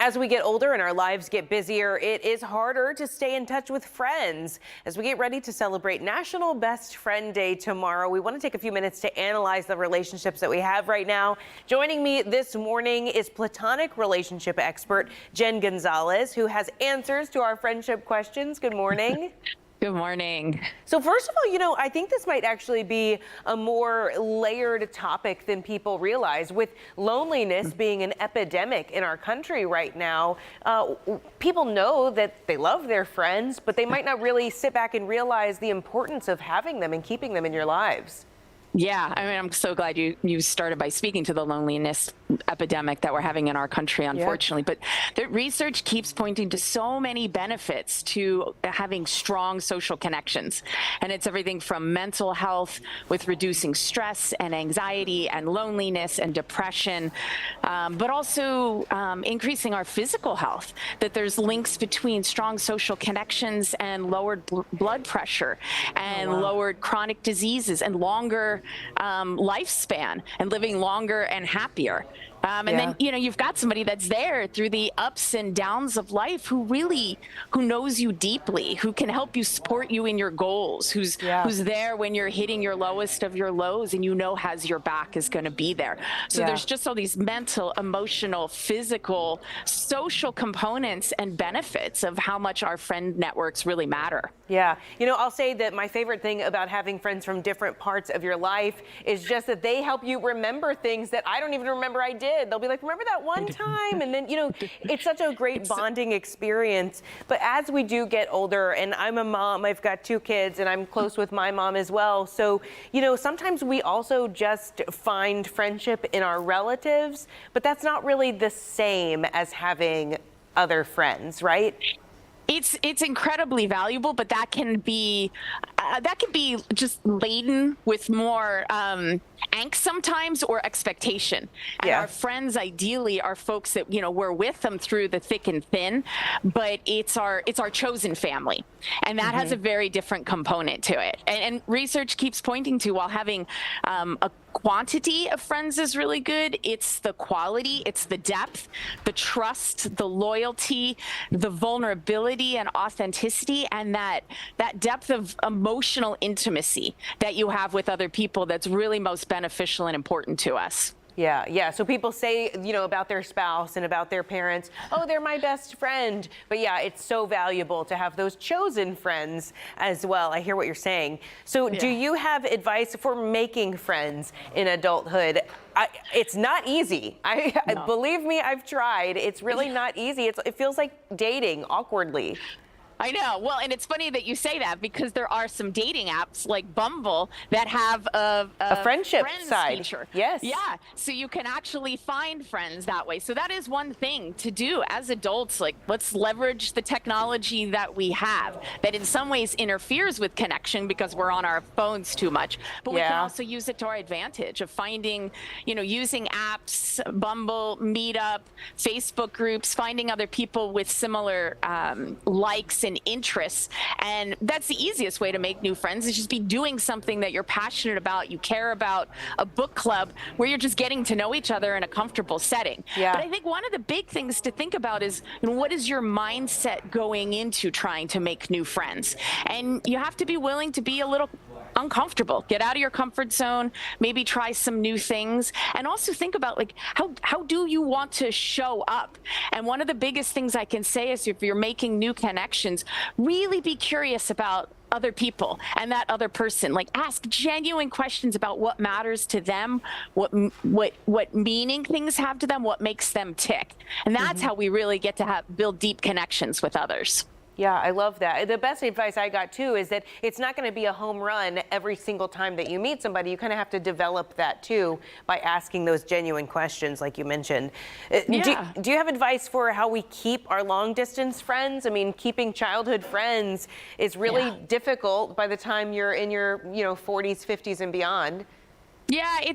As we get older and our lives get busier, it is harder to stay in touch with friends. As we get ready to celebrate National Best Friend Day tomorrow, we want to take a few minutes to analyze the relationships that we have right now. Joining me this morning is platonic relationship expert Jenn Gunsaullus, who has answers to our friendship questions. Good morning. Good morning. So first of all, I think this might actually be a more layered topic than people realize. With loneliness being an epidemic in our country right now, people know that they love their friends, but they might not really sit back and realize the importance of having them and keeping them in your lives. Yeah, I mean, I'm so glad you started by speaking to the loneliness epidemic that we're having in our country, unfortunately. Yeah. But the research keeps pointing to so many benefits to having strong social connections. And it's everything from mental health with reducing stress and anxiety and loneliness and depression, but also increasing our physical health, that there's links between strong social connections and lowered blood pressure and lowered chronic diseases and longer lifespan and living longer and happier. And then, you've got somebody that's there through the ups and downs of life who knows you deeply, who can help you support you in your goals, who's there when you're hitting your lowest of your lows and has your back, is going to be there. So there's just all these mental, emotional, physical, social components and benefits of how much our friend networks really matter. Yeah. I'll say that my favorite thing about having friends from different parts of your life is just that they help you remember things that I don't even remember I did. They'll be like, remember that one time? And then, it's such a great bonding experience. But as we do get older, and I'm a mom, I've got 2 kids, and I'm close with my mom as well. So, sometimes we also just find friendship in our relatives, but that's not really the same as having other friends, right? It's incredibly valuable, but that can be just laden with more angst sometimes, or expectation. And our friends ideally are folks that we're with them through the thick and thin, but it's our chosen family, and that has a very different component to it. And research keeps pointing to, while having a quantity of friends is really good, it's the quality, it's the depth, the trust, the loyalty, the vulnerability and authenticity, and that depth of emotional intimacy that you have with other people that's really most beneficial and important to us. Yeah. So people say, about their spouse and about their parents, oh, they're my best friend. But it's so valuable to have those chosen friends as well. I hear what you're saying. So do you have advice for making friends in adulthood? It's not easy. No. Believe me, I've tried. It's really not easy. It feels like dating awkwardly. I know. Well, and it's funny that you say that, because there are some dating apps like Bumble that have a friendship side feature. Yes. Yeah. So you can actually find friends that way. So that is one thing to do as adults. Like, let's leverage the technology that we have that in some ways interferes with connection because we're on our phones too much. But we can also use it to our advantage of finding, using apps, Bumble, Meetup, Facebook groups, finding other people with similar likes and interests. And that's the easiest way to make new friends, is just be doing something that you're passionate about, you care about, a book club where you're just getting to know each other in a comfortable setting. But I think one of the big things to think about is, what is your mindset going into trying to make new friends? And you have to be willing to be a little uncomfortable. Get out of your comfort zone, maybe try some new things, and also think about, like, how do you want to show up? And one of the biggest things I can say is, if you're making new connections, really be curious about other people and that other person. Like, ask genuine questions about what matters to them, what meaning things have to them, what makes them tick. And that's how we really get to build deep connections with others. Yeah, I love that. The best advice I got too is that it's not going to be a home run every single time that you meet somebody. You kind of have to develop that too by asking those genuine questions, like you mentioned. Do you have advice for how we keep our long distance friends? I mean, keeping childhood friends is really difficult by the time you're in your 40s, 50s and beyond. Yeah,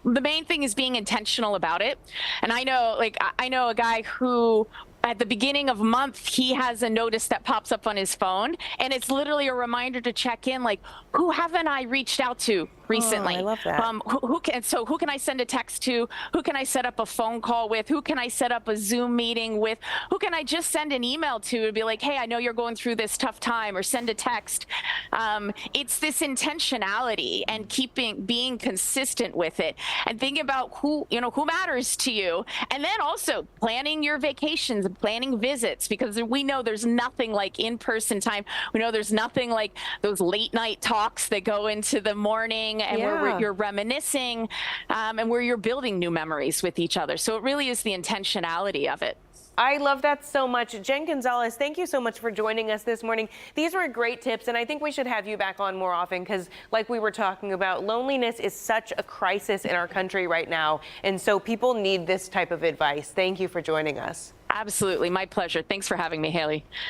the main thing is being intentional about it. And I know a guy who, at the beginning of a month, he has a notice that pops up on his phone, and it's literally a reminder to check in, like, who haven't I reached out to recently. I love that. Who can I send a text to? Who can I set up a phone call with? Who can I set up a Zoom meeting with? Who can I just send an email to and be like, hey, I know you're going through this tough time, or send a text. It's this intentionality and being consistent with it, and thinking about who matters to you, and then also planning your vacations and planning visits, because we know there's nothing like in-person time. We know there's nothing like those late night talks that go into the morning, and where you're reminiscing, and where you're building new memories with each other. So it really is the intentionality of it. I love that so much. Jenn Gunsaullus, thank you so much for joining us this morning. These were great tips, and I think we should have you back on more often, because like we were talking about, loneliness is such a crisis in our country right now, and so people need this type of advice. Thank you for joining us. Absolutely. My pleasure. Thanks for having me, Haley.